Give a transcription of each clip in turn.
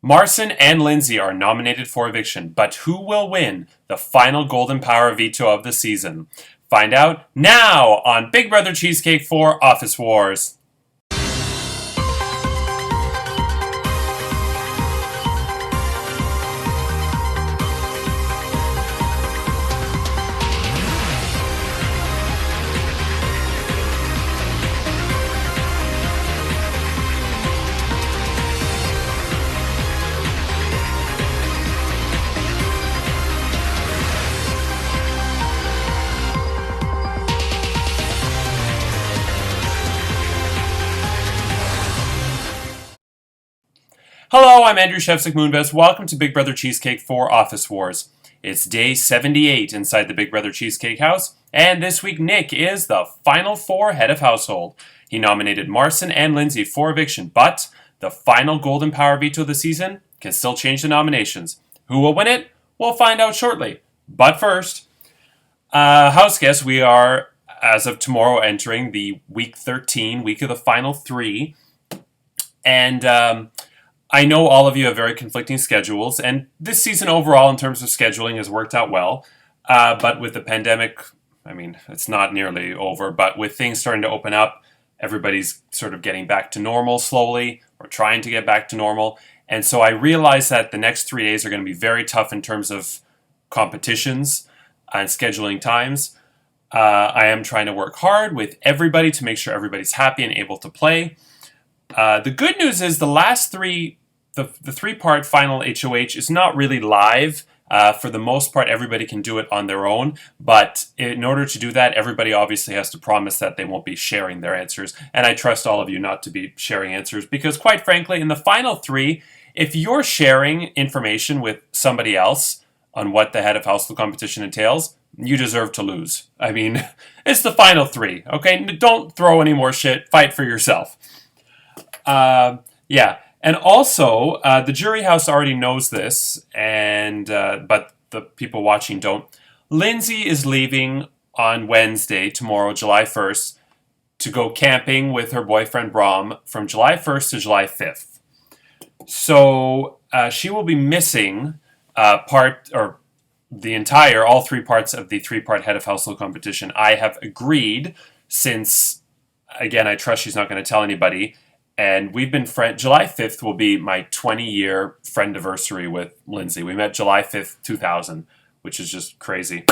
Marson and Lindsay are nominated for eviction, but who will win the final Golden Power veto of the season? Find out now on Big Brother Cheesecake for Office Wars. Hello, I'm Andrew Shevsik Moonves. Welcome to Big Brother Cheesecake for Office Wars. It's day 78 inside the Big Brother Cheesecake house, and this week Nick is the final four head of household. He nominated Marson and Lindsay for eviction, but the final Golden Power veto of the season can still change the nominations. Who will win it? We'll find out shortly. But first, house guests, we are, as of tomorrow, entering the week 13, week of the final three, and I know all of you have very conflicting schedules, and this season overall, in terms of scheduling, has worked out well. But with the pandemic, I mean, it's not nearly over, but with things starting to open up, everybody's sort of getting back to normal slowly, or trying to get back to normal. And so I realize that the next 3 days are going to be very tough in terms of competitions and scheduling times. I am trying to work hard with everybody to make sure everybody's happy and able to play. The good news is the three-part final HOH is not really live. For the most part, everybody can do it on their own. But in order to do that, everybody obviously has to promise that they won't be sharing their answers. And I trust all of you not to be sharing answers because, quite frankly, in the final three, if you're sharing information with somebody else on what the head of household competition entails, you deserve to lose. I mean, it's the final three, okay? Don't throw any more shit. Fight for yourself. Yeah, and also the jury house already knows this, and but the people watching don't. Lindsay is leaving on Wednesday, tomorrow, July 1st, to go camping with her boyfriend Brom from July 1st to July 5th. So she will be missing all three parts of the three-part head of household competition. I have agreed, since again I trust she's not going to tell anybody. And we've been friends. July 5th will be my 20-year friendiversary with Lindsay. We met July 5th, 2000, which is just crazy.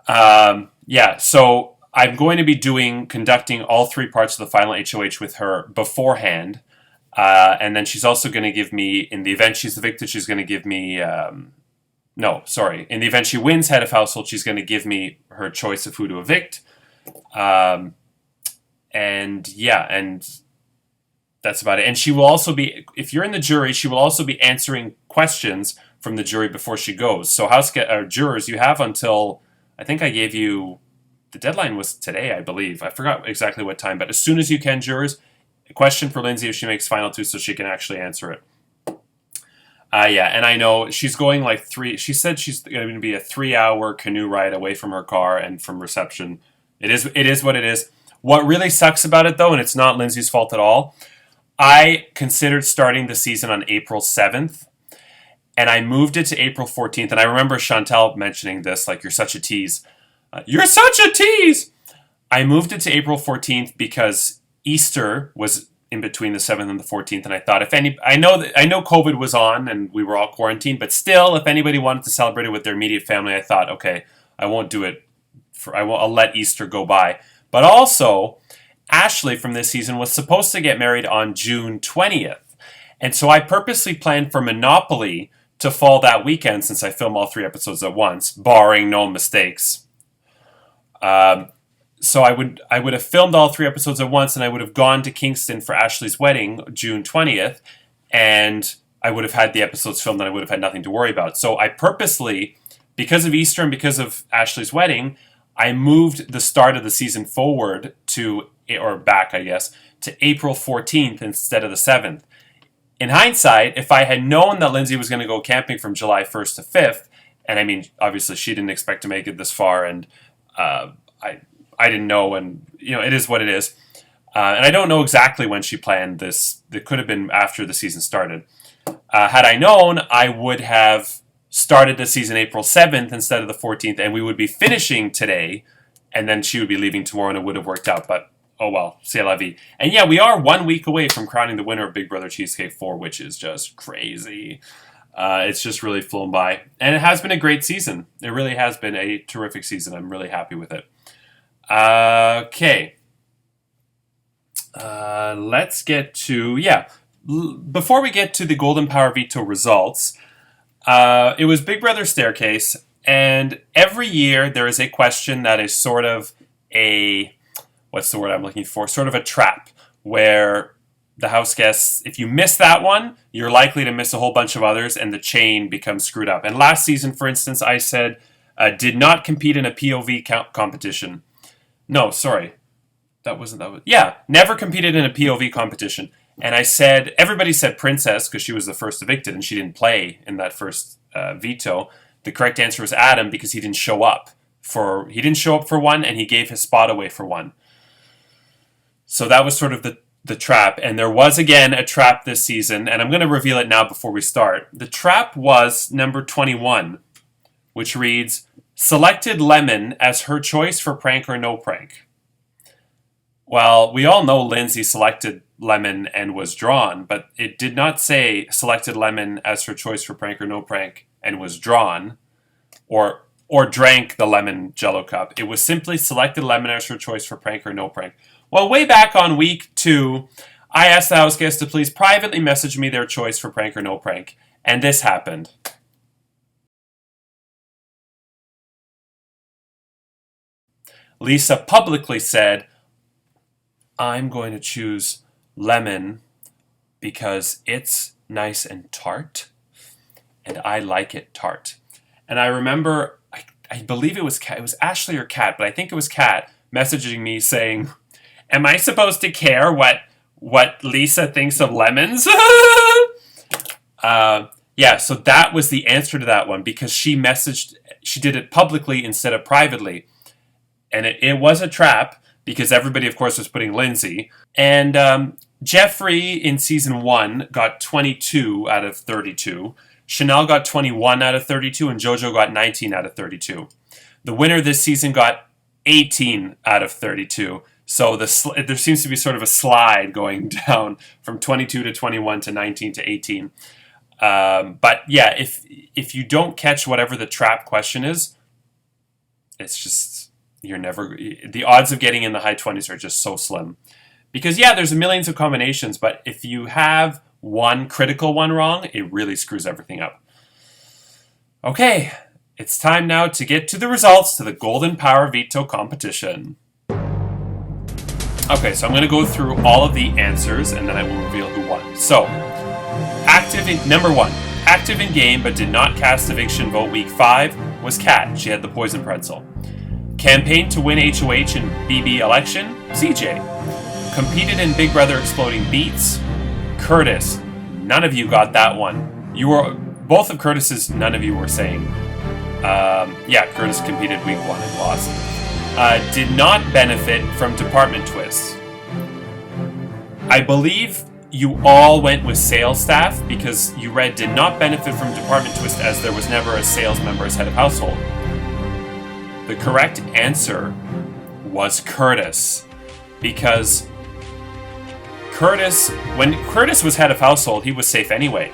So I'm going to be conducting all three parts of the final HOH with her beforehand. And then she's also going to give me, in the event she's evicted, she's going to give me, in the event she wins head of household, she's going to give me her choice of who to evict. And that's about it. And she will also be, if you're in the jury, she will also be answering questions from the jury before she goes. So jurors, you have until, I think I gave you, the deadline was today, I believe. I forgot exactly what time, but as soon as you can, jurors, a question for Lindsay if she makes final two so she can actually answer it. And I know she's going she said she's going to be a 3-hour canoe ride away from her car and from reception. It is what it is. What really sucks about it, though, and it's not Lindsay's fault at all, I considered starting the season on April 7th, and I moved it to April 14th. And I remember Chantel mentioning this, like, you're such a tease. You're such a tease! I moved it to April 14th because Easter was in between the 7th and the 14th, and I thought, I know COVID was on and we were all quarantined, but still, if anybody wanted to celebrate it with their immediate family, I thought, okay, I won't do it. I'll let Easter go by. But also, Ashley from this season was supposed to get married on June 20th. And so I purposely planned for Monopoly to fall that weekend since I film all 3 episodes at once, barring no mistakes. So I would have filmed all 3 episodes at once, and I would have gone to Kingston for Ashley's wedding, June 20th, and I would have had the episodes filmed and I would have had nothing to worry about. So I purposely, because of Easter and because of Ashley's wedding, I moved the start of the season forward to April 14th instead of the 7th. In hindsight, if I had known that Lindsay was going to go camping from July 1st to 5th, and I mean, obviously she didn't expect to make it this far, and I didn't know, and it is what it is. And I don't know exactly when she planned this. It could have been after the season started. Had I known, I would have started the season April 7th instead of the 14th, and we would be finishing today, and then she would be leaving tomorrow, and it would have worked out, but oh well, c'est la vie. And yeah, we are 1 week away from crowning the winner of Big Brother Cheesecake 4, which is just crazy. It's just really flown by. And it has been a great season. It really has been a terrific season. I'm really happy with it. Okay. Let's get to, before we get to the Golden Power Veto results, it was Big Brother Staircase, and every year there is a question that is sort of a, what's the word I'm looking for? Sort of a trap, where the house guests, if you miss that one, you're likely to miss a whole bunch of others, and the chain becomes screwed up. And last season, for instance, I said, did not compete in a POV competition. No, sorry. Never competed in a POV competition. And I said, everybody said Princess because she was the first evicted and she didn't play in that first veto. The correct answer was Adam because he didn't show up for one, and he gave his spot away for one. So that was sort of the trap. And there was again a trap this season, and I'm going to reveal it now before we start. The trap was number 21, which reads, selected Lemon as her choice for prank or no prank. Well, we all know Lindsay selected Lemon and was drawn, but it did not say selected Lemon as her choice for prank or no prank and was drawn, or drank the lemon Jello cup. It was simply selected Lemon as her choice for prank or no prank. Well, way back on week 2, I asked the house guests to please privately message me their choice for prank or no prank, and this happened. Lisa publicly said, I'm going to choose Lemon because it's nice and tart, and I like it tart. And I remember, I believe it was Ashley or Kat, but I think it was Kat messaging me saying, am I supposed to care what Lisa thinks of lemons? So that was the answer to that one, because she did it publicly instead of privately. And it was a trap, because everybody, of course, was putting Lindsay. And Jeffrey in season 1 got 22 out of 32. Chanel got 21 out of 32, and JoJo got 19 out of 32. The winner this season got 18 out of 32. So there seems to be sort of a slide going down from 22 to 21 to 19 to 18. But yeah, if you don't catch whatever the trap question is, it's just, the odds of getting in the high 20s are just so slim. Because yeah, there's millions of combinations, but if you have one critical one wrong, it really screws everything up. Okay, it's time now to get to the results to the Golden Power Veto competition. Okay, so I'm going to go through all of the answers, and then I will reveal who won. So, number 1, active in game but did not cast eviction vote week 5 was Kat. She had the poison pretzel. Campaign to win HOH in BB election, CJ. Competed in Big Brother Exploding Beats, Curtis. None of you got that one. Both of Curtis's, none of you were saying. Curtis competed week 1 and lost. Did not benefit from department twists. I believe you all went with sales staff because you read did not benefit from department twist as there was never a sales member as head of household. The correct answer was Curtis, because when Curtis was head of household, he was safe anyway.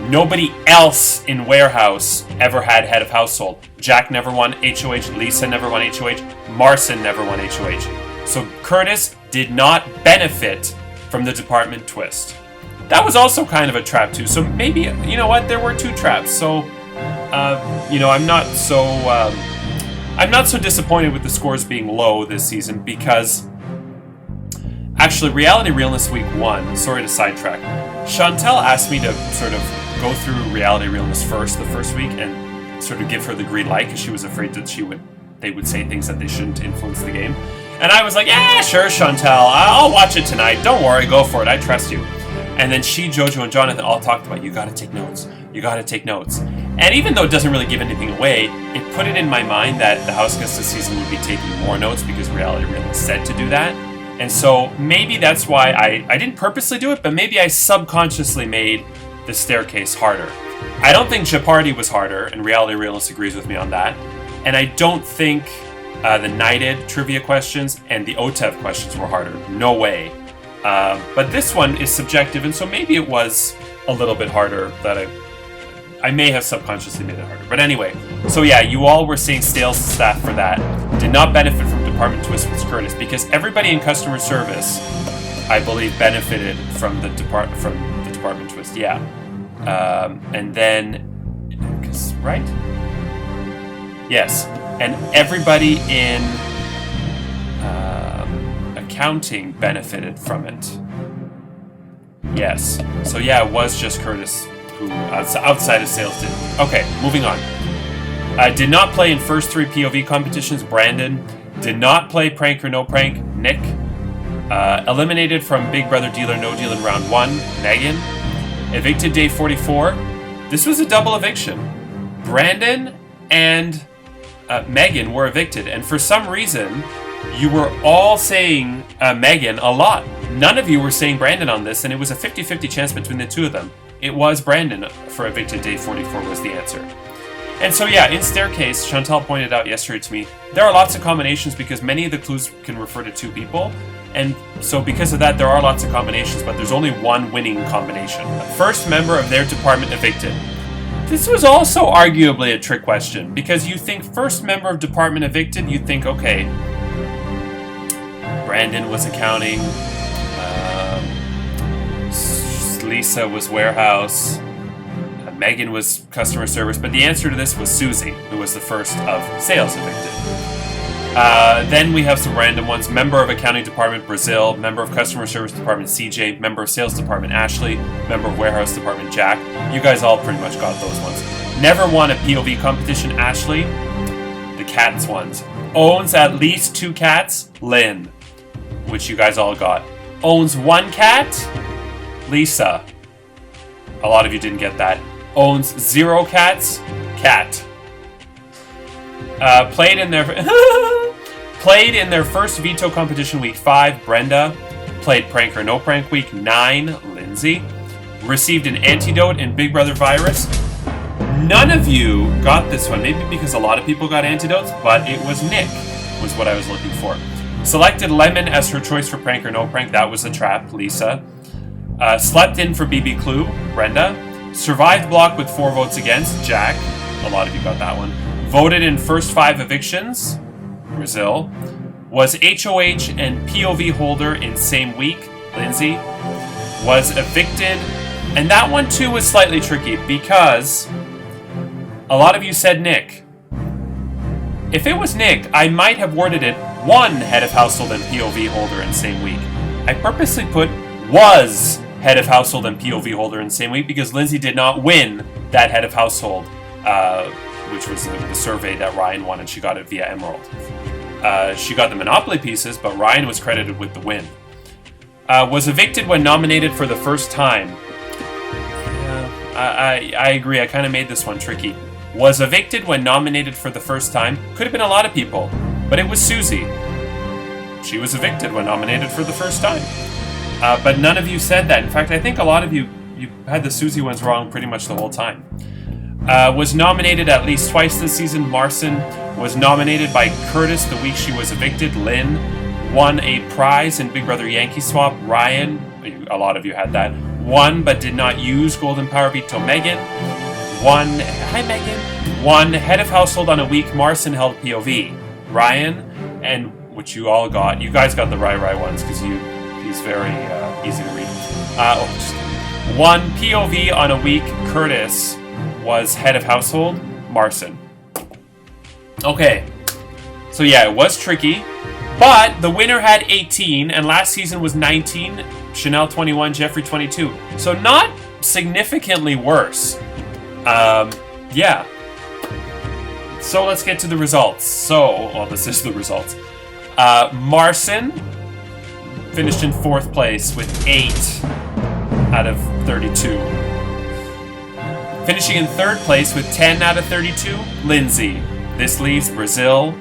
Nobody else in warehouse ever had head of household. Jack never won HOH, Lisa never won HOH, Marcin never won HOH. So Curtis did not benefit from the department twist. That was also kind of a trap too. So maybe, you know what, there were 2 traps. So, I'm not so disappointed with the scores being low this season because actually, Reality Realness Week 1, sorry to sidetrack, Chantel asked me to sort of go through Reality Realness the first week, and sort of give her the green light because she was afraid that they would say things that they shouldn't influence the game. And I was like, yeah, sure, Chantel, I'll watch it tonight. Don't worry, go for it. I trust you. And then she, JoJo, and Jonathan all talked about, you got to take notes. You got to take notes. And even though it doesn't really give anything away, it put it in my mind that the house guests this season would be taking more notes because Reality Realness said to do that. And so maybe that's why I didn't purposely do it, but maybe I subconsciously made the staircase harder. I don't think Jeopardy was harder, and Reality Realist agrees with me on that. And I don't think the Knighted trivia questions and the OTEV questions were harder. No way. But this one is subjective, and so maybe it was a little bit harder that I may have subconsciously made it harder. But anyway, so yeah, you all were saying sales staff for that did not benefit from Department Twist with Curtis, because everybody in customer service, I believe, benefited from the Department Twist. Yeah. And then, right? Yes. And everybody in accounting benefited from it. Yes. So yeah, it was just Curtis who, outside of sales, did. Okay, moving on. Did not play in first 3 POV competitions, Brandon. Did not play Prank or No Prank, Nick. Eliminated from Big Brother Deal or No Deal in round 1, Megan. Evicted day 44. This was a double eviction. Brandon and Megan were evicted, and for some reason, you were all saying Megan a lot. None of you were saying Brandon on this, and it was a 50-50 chance between the two of them. It was Brandon for evicted day 44 was the answer. And so yeah, in Staircase, Chantal pointed out yesterday to me, there are lots of combinations because many of the clues can refer to 2 people. And so because of that, there are lots of combinations, but there's only one winning combination. First member of their department evicted. This was also arguably a trick question, because you think first member of department evicted, you think, okay, Brandon was accounting, Lisa was warehouse, Megan was customer service, but the answer to this was Susie, who was the first of sales evicted. Then we have some random ones. Member of accounting department, Brazil. Member of customer service department, CJ. Member of sales department, Ashley. Member of warehouse department, Jack. You guys all pretty much got those ones. Never won a POV competition, Ashley. The cats ones. Owns at least 2 cats, Lynn, which you guys all got. Owns 1 cat, Lisa. A lot of you didn't get that. Owns 0 cats, Cat. Played in their first veto competition week 5, Brenda. Played Prank or No Prank week 9, Lindsay. Received an antidote in Big Brother virus. None of you got this one, maybe because a lot of people got antidotes, but it was Nick, was what I was looking for. Selected Lemon as her choice for Prank or No Prank, that was a trap, Lisa. Slept in for BB Clue, Brenda. Survived block with 4 votes against, Jack. A lot of you got that one. Voted in first 5 evictions, Brazil. Was HOH and POV holder in same week, Lindsay. Was evicted, and that one too was slightly tricky because a lot of you said Nick. If it was Nick, I might have worded it 1 head of household and POV holder in same week. I purposely put was head of household and POV holder in the same week because Lindsay did not win that head of household, which was the survey that Ryan won, and she got it via Emerald. She got the Monopoly pieces, but Ryan was credited with the win. Was evicted when nominated for the first time. I agree, I kind of made this one tricky. Was evicted when nominated for the first time. Could have been a lot of people, but it was Susie. She was evicted when nominated for the first time. But none of you said that. In fact, I think a lot of you had the Susie ones wrong pretty much the whole time. Was nominated at least twice this season, Marcin. Was nominated by Curtis the week she was evicted, Lynn. Won a prize in Big Brother Yankee Swap, Ryan. A lot of you had that. Won but did not use Golden Power Veto, Megan. Hi Megan. Won head of household on a week, Marcin held POV, Ryan. And which you all got. You guys got the Rai ones because he's very easy to read. One POV on a week, Curtis was head of household, Marcin. Okay, so yeah, it was tricky, but the winner had 18, and last season was 19, Chanel 21, Jeffrey 22. So not significantly worse. Yeah. So let's get to the results. This is the results. Marcin finished in 4th place with 8 out of 32. Finishing in 3rd place with 10 out of 32, Lindsay. This leaves Brazil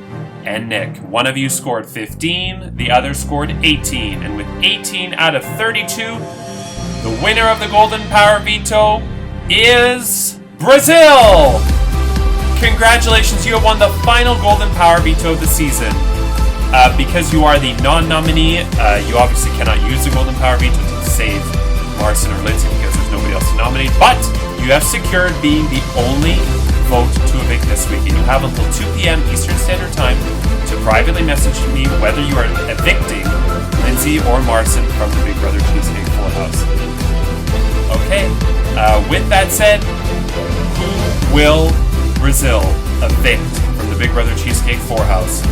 and Nick. One of you scored 15, the other scored 18. And with 18 out of 32, the winner of the Golden Power Veto is Brazil! Congratulations, you have won the final Golden Power Veto of the season. Because you are the non-nominee, you obviously cannot use the Golden Power Veto to save Marcin or Lindsay because there's nobody else to nominate, but you have secured being the only vote to evict this week, and you have until 2 p.m. Eastern Standard Time to privately message me whether you are evicting Lindsay or Marcin from the Big Brother Cheesecake 4 house. Okay, with that said, who will Brazil evict from the Big Brother Cheesecake 4 house?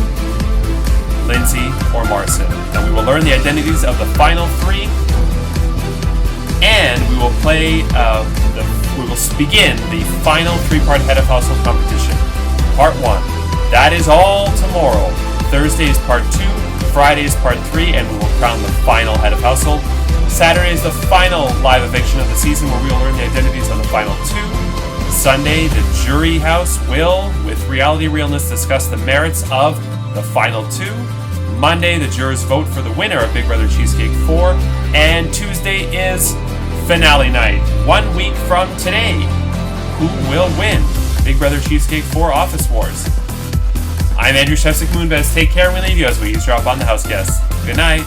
Lindsay or Marcin? And we will learn the identities of the final 3, and we will play we will begin the final 3-part head of household competition. Part 1. That is all tomorrow. Thursday is part 2, Friday is part 3, and we will crown the final head of household. Saturday is the final live eviction of the season where we will learn the identities of the final 2. Sunday, the jury house will, with Reality Realness, discuss the merits of the final 2. Monday, the jurors vote for the winner of Big Brother Cheesecake 4. And Tuesday is finale night. 1 week from today. Who will win Big Brother Cheesecake 4 Office Wars? I'm Andrew Shevsik Moonves. Take care and we leave you as we eavesdrop on the house guests. Good night.